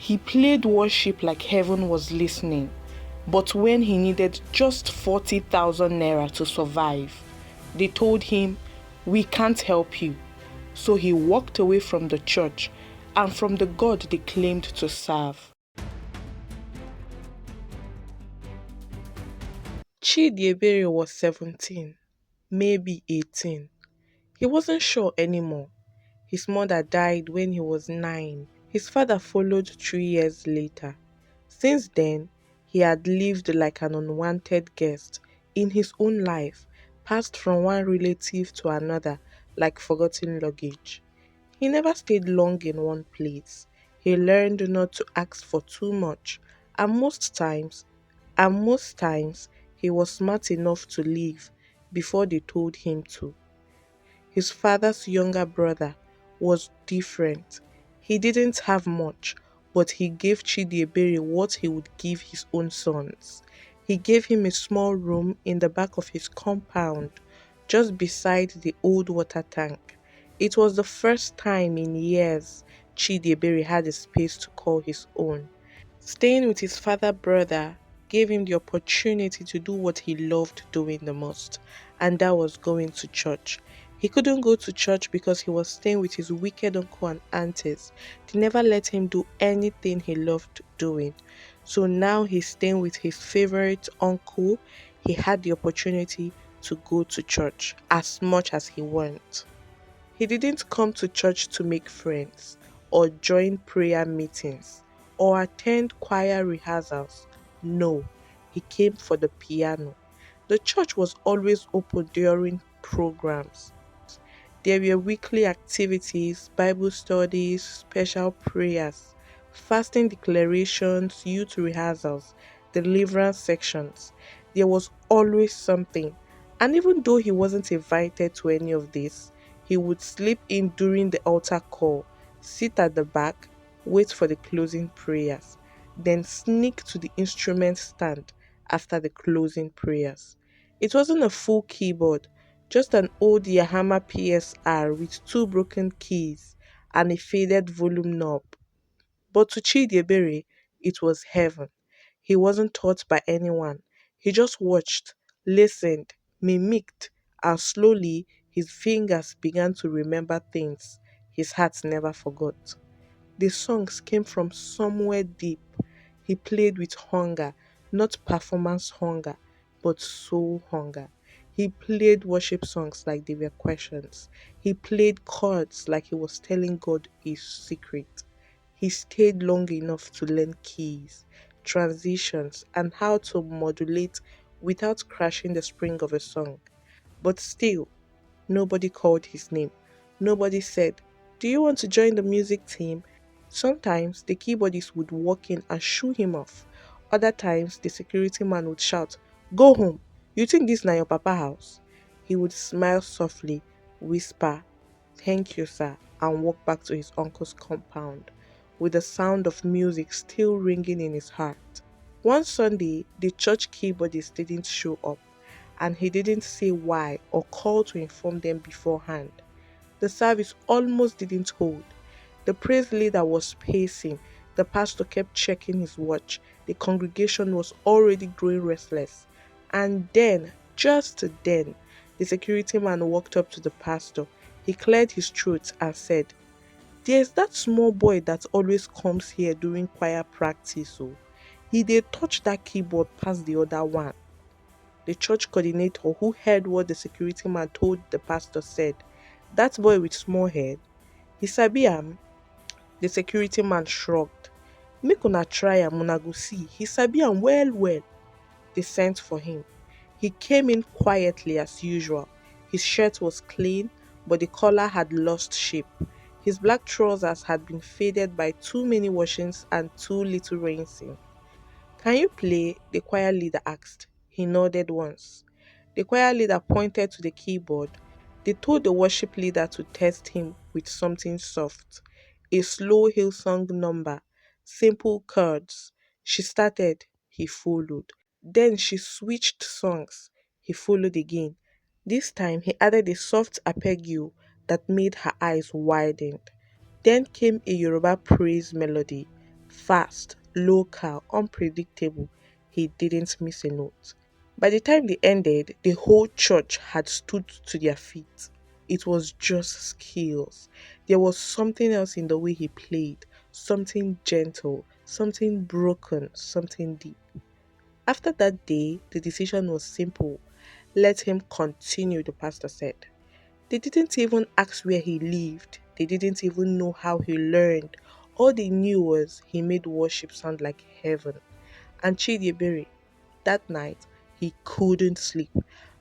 He played worship like heaven was listening, but when he needed just 40,000 naira to survive, they told him, "We can't help you." So he walked away from the church and from the God they claimed to serve. Chidiebere was 17, maybe 18. He wasn't sure anymore. His mother died when he was 9. His father followed 3 years later. Since then, he had lived like an unwanted guest in his own life, passed from one relative to another like forgotten luggage. He never stayed long in one place. He learned not to ask for too much, and most times he was smart enough to leave before they told him to. His father's younger brother was different. He didn't have much, but he gave Chidiebere what he would give his own sons. He gave him a small room in the back of his compound, just beside the old water tank. It was the first time in years Chidiebere had a space to call his own. Staying with his father brother gave him the opportunity to do what he loved doing the most, and that was going to church. He couldn't go to church because he was staying with his wicked uncle and aunties. They never let him do anything he loved doing. So now he's staying with his favorite uncle. He had the opportunity to go to church as much as he wants. He didn't come to church to make friends, or join prayer meetings, or attend choir rehearsals. No, he came for the piano. The church was always open during programs. There were weekly activities, Bible studies, special prayers, fasting declarations, youth rehearsals, deliverance sections. There was always something. And even though he wasn't invited to any of this, he would slip in during the altar call, sit at the back, wait for the closing prayers, then sneak to the instrument stand after the closing prayers. It wasn't a full keyboard, just an old Yamaha PSR with two broken keys and a faded volume knob. But to Chidiebere, it was heaven. He wasn't taught by anyone. He just watched, listened, mimicked, and slowly his fingers began to remember things his heart never forgot. The songs came from somewhere deep. He played with hunger, not performance hunger, but soul hunger. He played worship songs like they were questions. He played chords like he was telling God a secret. He stayed long enough to learn keys, transitions, and how to modulate without crashing the spring of a song. But still, nobody called his name. Nobody said, "Do you want to join the music team?" Sometimes the keyboardist would walk in and shoo him off. Other times the security man would shout, "Go home! You think this na your papa house?" He would smile softly, whisper, "Thank you, sir," and walk back to his uncle's compound, with the sound of music still ringing in his heart. One Sunday, the church keyboardist didn't show up, and he didn't say why or call to inform them beforehand. The service almost didn't hold. The praise leader was pacing. The pastor kept checking his watch. The congregation was already growing restless. And then, just then, the security man walked up to the pastor. He cleared his throat and said, "There's that small boy that always comes here during choir practice. Oh, he did touch that keyboard past the other one." The church coordinator, who heard what the security man told the pastor, said, "That boy with small head, he sabi am." The security man shrugged. "Make una try am, una go see. He sabi am well well." They sent for him. He came in quietly as usual. His shirt was clean, but the collar had lost shape. His black trousers had been faded by too many washings and too little rinsing. "Can you play?" the choir leader asked. He nodded once. The choir leader pointed to the keyboard. They told the worship leader to test him with something soft. A slow Hillsong number, simple chords. She started, he followed. Then she switched songs. He followed again. This time he added a soft arpeggio that made her eyes widen. Then came a Yoruba praise melody, Fast, local, unpredictable. He didn't miss a note. By the time they ended, the whole church had stood to their feet. It was just skills. There was something else in the way he played, something gentle, something broken, something deep. After that day, the decision was simple. Let him continue, the pastor said. They didn't even ask where he lived. They didn't even know how he learned. All they knew was he made worship sound like heaven. And Chidiebere, that night, he couldn't sleep.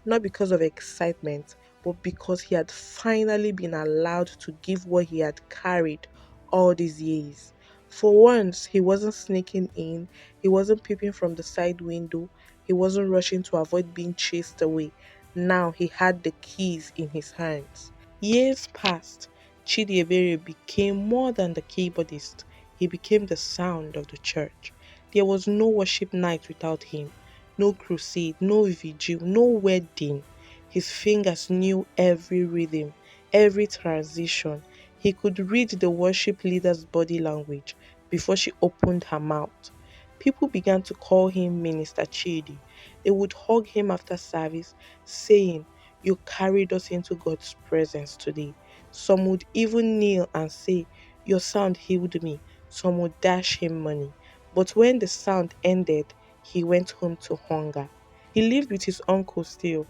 Not because of excitement, but because he had finally been allowed to give what he had carried all these years. For once, he wasn't sneaking in, he wasn't peeping from the side window, he wasn't rushing to avoid being chased away. Now he had the keys in his hands. Years passed. Chidiebere became more than the keyboardist. He became the sound of the church. There was no worship night without him, no crusade, no vigil, no wedding. His fingers knew every rhythm, every transition. He could read the worship leader's body language before she opened her mouth. People began to call him Minister Chidi. They would hug him after service, saying, "You carried us into God's presence today." Some would even kneel and say, "Your sound healed me." Some would dash him money. But when the sound ended, he went home to hunger. He lived with his uncle still,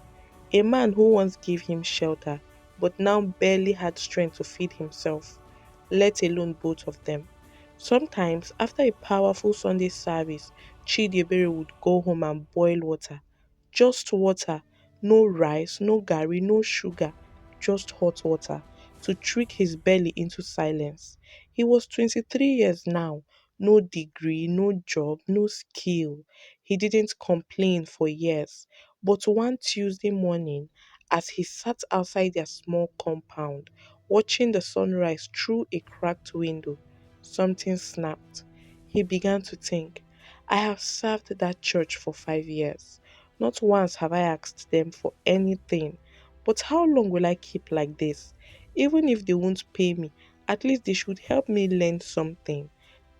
a man who once gave him shelter, but now barely had strength to feed himself, let alone both of them. Sometimes, after a powerful Sunday service, Chidiebere would go home and boil water. Just water, no rice, no gari, no sugar, just hot water to trick his belly into silence. He was 23 years now, no degree, no job, no skill. He didn't complain for years. But one Tuesday morning, as he sat outside their small compound, watching the sunrise through a cracked window, something snapped. He began to think, I have served that church for 5 years. Not once have I asked them for anything. But how long will I keep like this? Even if they won't pay me, at least they should help me learn something.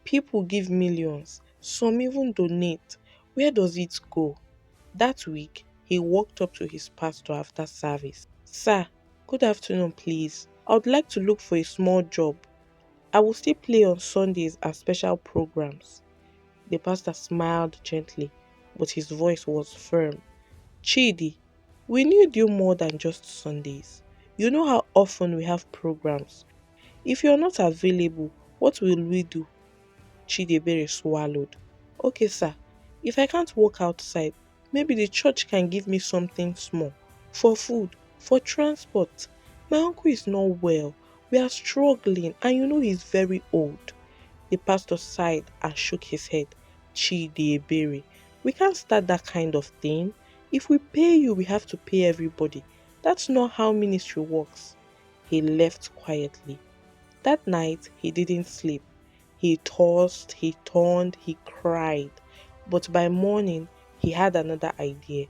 People give millions, some even donate. Where does it go? That week, he walked up to his pastor after service. Sir, good afternoon, please. I would like to look for a small job. I will still play on Sundays and special programs. The pastor smiled gently, but his voice was firm. Chidi, we need you more than just Sundays. You know how often we have programs. If you're not available, what will we do? Chidiebere swallowed. Okay, sir. If I can't work outside, maybe the church can give me something small. For food, for transport. My uncle is not well. We are struggling, and you know he's very old. The pastor sighed and shook his head. Chidiebere, we can't start that kind of thing. If we pay you, we have to pay everybody. That's not how ministry works. He left quietly. That night he didn't sleep. He tossed, he turned, he cried. But by morning he had another idea.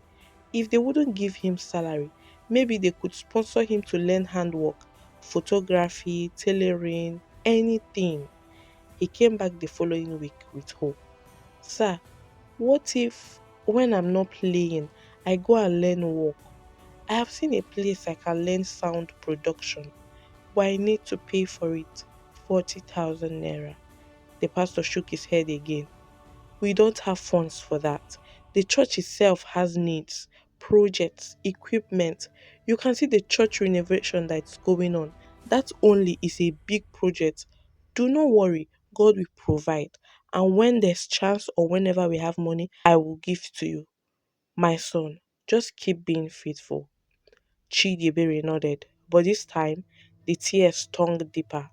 If they wouldn't give him salary, maybe they could sponsor him to learn handwork, photography, tailoring, anything. He came back the following week with hope. Sir, what if when I'm not playing, I go and learn work? I have seen a place I can learn sound production, but I need to pay for it 40,000 naira. The pastor shook his head again. We don't have funds for that. The church itself has needs, projects, equipment. You can see the church renovation that's going on. That only is a big project. Do not worry, God will provide. And when there's chance or whenever we have money, I will give to you. My son, just keep being faithful. Chidiebere nodded, but this time the tears stung deeper.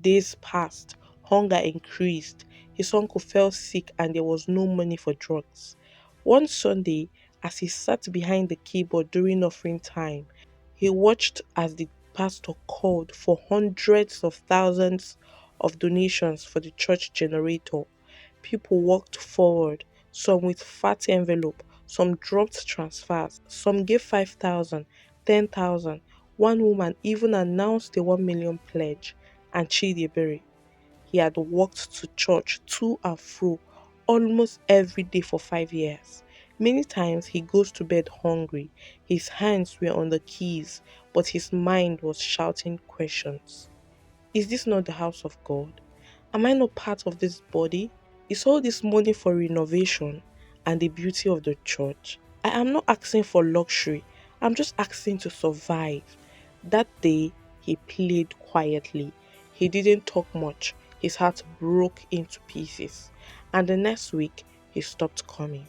Days passed, hunger increased, his uncle fell sick, and there was no money for drugs. One Sunday, as he sat behind the keyboard during offering time, he watched as the pastor called for hundreds of thousands of donations for the church generator. People walked forward, some with fat envelope, some dropped transfers, some gave 5,000, 10,000. One woman even announced a 1 million pledge, and Chidiebere, He had walked to church to and fro almost every day for 5 years. Many times he goes to bed hungry. His hands were on the keys, but his mind was shouting questions. Is this not the house of God? Am I not part of this body? Is all this money for renovation and the beauty of the church? I am not asking for luxury. I'm just asking to survive. That day, he played quietly. He didn't talk much. His heart broke into pieces. And the next week, he stopped coming.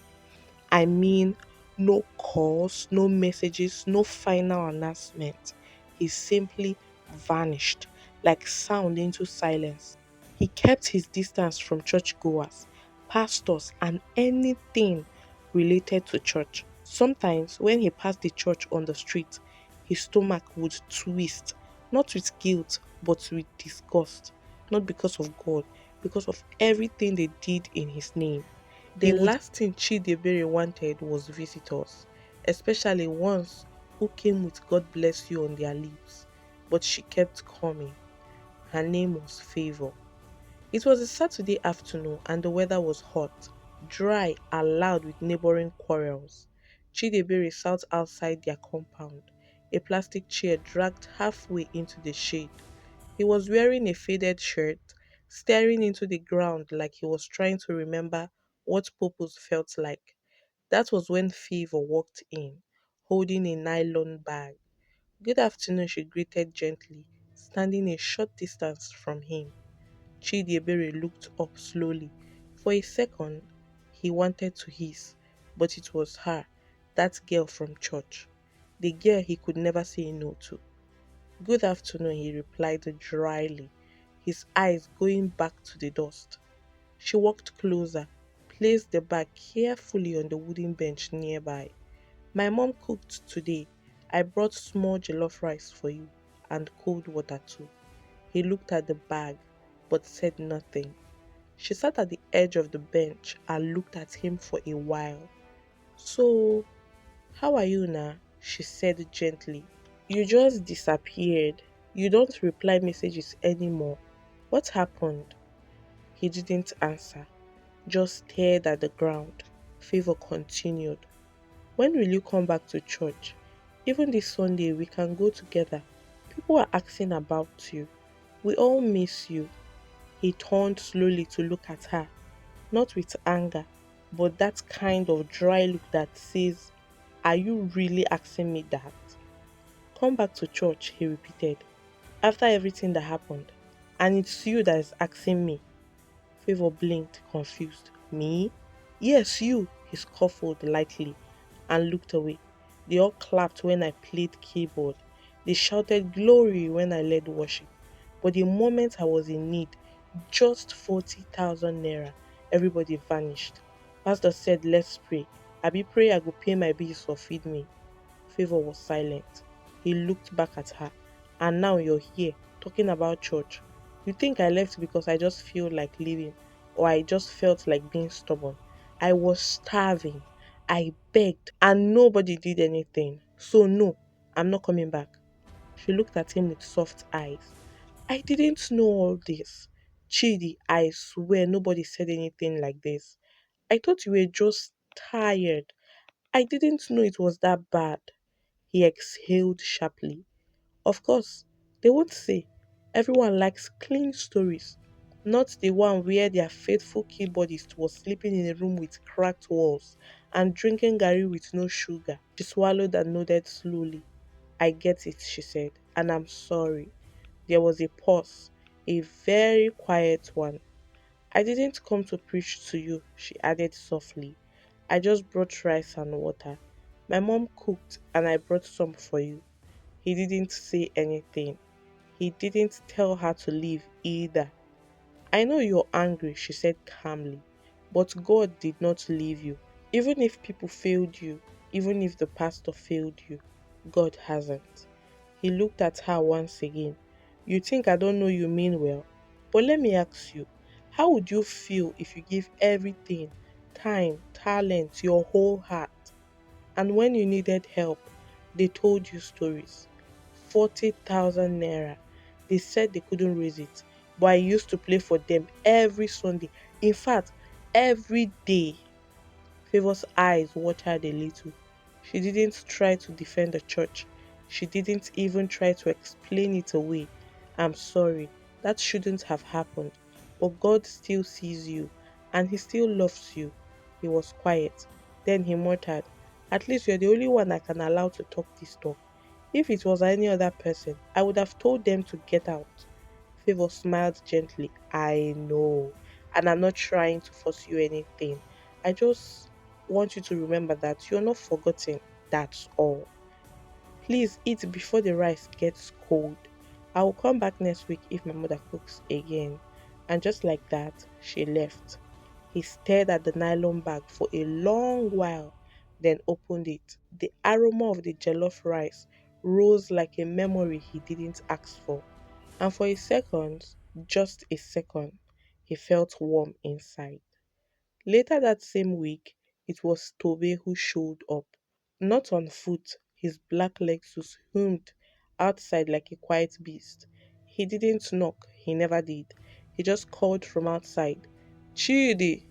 I mean, no calls, no messages, no final announcement. He simply vanished like sound into silence. He kept his distance from churchgoers, pastors, and anything related to church. Sometimes, when he passed the church on the street, his stomach would twist, not with guilt, but with disgust. Not because of God, because of everything they did in his name. The He would last thing Chidiebere wanted was visitors, especially ones who came with God bless you on their lips. But she kept coming. Her name was Favor. It was a Saturday afternoon and the weather was hot, dry, and loud with neighboring quarrels. Chidiebere sat outside their compound, a plastic chair dragged halfway into the shade. He was wearing a faded shirt, staring into the ground like he was trying to remember what purpose felt like. That was when Fever walked in, holding a nylon bag. Good afternoon, she greeted gently, standing a short distance from him. Chidiebere looked up slowly. For a second, he wanted to hiss, but it was her, that girl from church, the girl he could never say no to. Good afternoon, he replied dryly, his eyes going back to the dust. She walked closer, placed the bag carefully on the wooden bench nearby. My mom cooked today. I brought small jollof rice for you and cold water too. He looked at the bag but said nothing. She sat at the edge of the bench and looked at him for a while. So, how are you now? She said gently. You just disappeared. You don't reply messages anymore. What happened? He didn't answer, just stared at the ground. Favor continued. When will you come back to church? Even this Sunday, we can go together. People are asking about you. We all miss you. He turned slowly to look at her, not with anger, but that kind of dry look that says, are you really asking me that? Come back to church, he repeated, after everything that happened. And it's you that is asking me. Favor blinked, confused. Me? Yes, you, he scuffled lightly and looked away. They all clapped when I played keyboard. They shouted glory when I led worship. But the moment I was in need, just 40,000 naira, everybody vanished. Pastor said, let's pray. Abi pray I go pay my bills or feed me. Favor was silent. He looked back at her. And now you're here, talking about church. You think I left because I just feel like leaving, or I just felt like being stubborn. I was starving. I begged, and nobody did anything. So, no, I'm not coming back. She looked at him with soft eyes. I didn't know all this. Chidi, I swear nobody said anything like this. I thought you were just tired. I didn't know it was that bad. He exhaled sharply. Of course, they won't say. Everyone likes clean stories, not the one where their faithful keyboardist was sleeping in a room with cracked walls and drinking gari with no sugar. She swallowed and nodded slowly. I get it, she said, and I'm sorry. There was a pause, a very quiet one. I didn't come to preach to you, she added softly. I just brought rice and water. My mom cooked and I brought some for you. He didn't say anything. He didn't tell her to leave either. I know you're angry, she said calmly, but God did not leave you. Even if people failed you, even if the pastor failed you, God hasn't. He looked at her once again. You think I don't know you mean well? But let me ask you, how would you feel if you give everything, time, talent, your whole heart, and when you needed help, they told you stories? 40,000 naira. They said they couldn't raise it. but I used to play for them every Sunday. In fact, every day. Favor's eyes watered a little. She didn't try to defend the church. She didn't even try to explain it away. I'm sorry, that shouldn't have happened. But God still sees you, and He still loves you. He was quiet. Then he muttered, "At least you're the only one I can allow to talk this talk. If it was any other person, I would have told them to get out." Favor smiled gently. "I know, and I'm not trying to force you anything. I just want you to remember that you're not forgotten. That's all. Please eat before the rice gets cold. I will come back next week if my mother cooks again." And just like that, she left. He stared at the nylon bag for a long while, then opened it. The aroma of the jollof rice rose like a memory he didn't ask for. And for a second, just a second, he felt warm inside. Later that same week, it was Tobe who showed up. Not on foot, his black Lexus hummed outside like a quiet beast. He didn't knock, he never did. He just called from outside. "Chidi,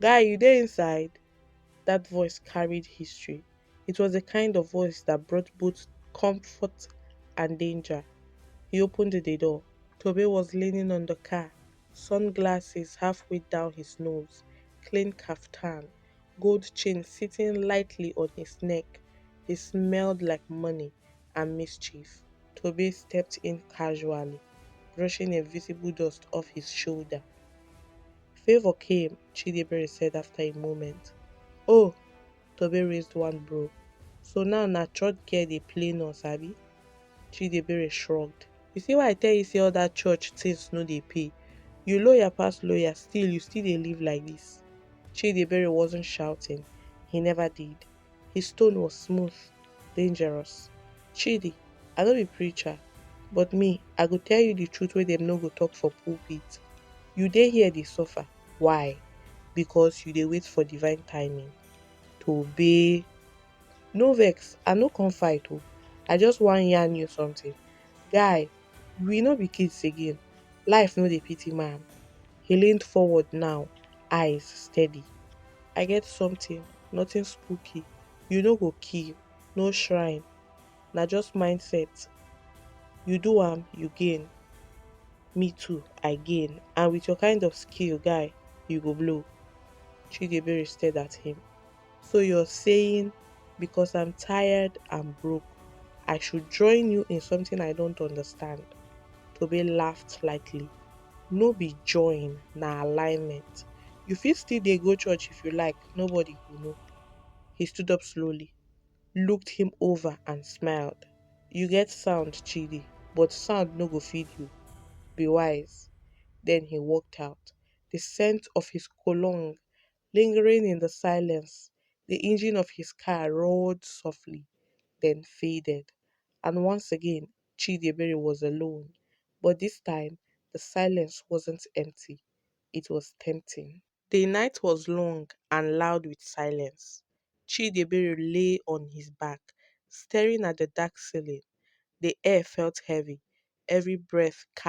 guy, you there inside?" That voice carried history. It was the kind of voice that brought both comfort and danger. He opened the door. Tobe was leaning on the car, sunglasses halfway down his nose, clean kaftan, gold chain sitting lightly on his neck. He smelled like money and mischief. Tobe stepped in casually, brushing a visible dust off his shoulder. "Favor came," Chidiebere said after a moment. "Oh," Tobe raised one brow. "So now na church girl dey play nurse, abi?" Chidiebere shrugged. "You see why I tell you say all that church things no dey pay? You lawyer pass lawyer, still you still dey live like this." Chidiebere wasn't shouting. He never did. His tone was smooth, dangerous. "Chidi, I no be preacher, but me, I go tell you the truth wey dem no go talk for pulpit. You dey here dey suffer. Why? Because you dey wait for divine timing. To obey. No vex, I no come fight oh. I just wan yarn you something. Guy, we no be kids again. Life no dey pity man." He leaned forward now, eyes steady. "I get something, nothing spooky. You no go kill, no shrine. Na just mindset. You do am, you gain. Me too, I gain. And with your kind of skill, guy, you go blow." Chidiebere stared at him. "So you're saying because I'm tired and broke, I should join you in something I don't understand?" Tobe laughed lightly. "No be join, na alignment. You fit still dey go church if you like, nobody go know." He stood up slowly, looked him over and smiled. "You get sound, Chidi, but sound no go feed you. Be wise." Then he walked out, the scent of his cologne lingering in the silence. The engine of his car roared softly, then faded. And once again, Chidiebere was alone. But this time, the silence wasn't empty, it was tempting. The night was long and loud with silence. Chidiebere lay on his back, staring at the dark ceiling. The air felt heavy, every breath carried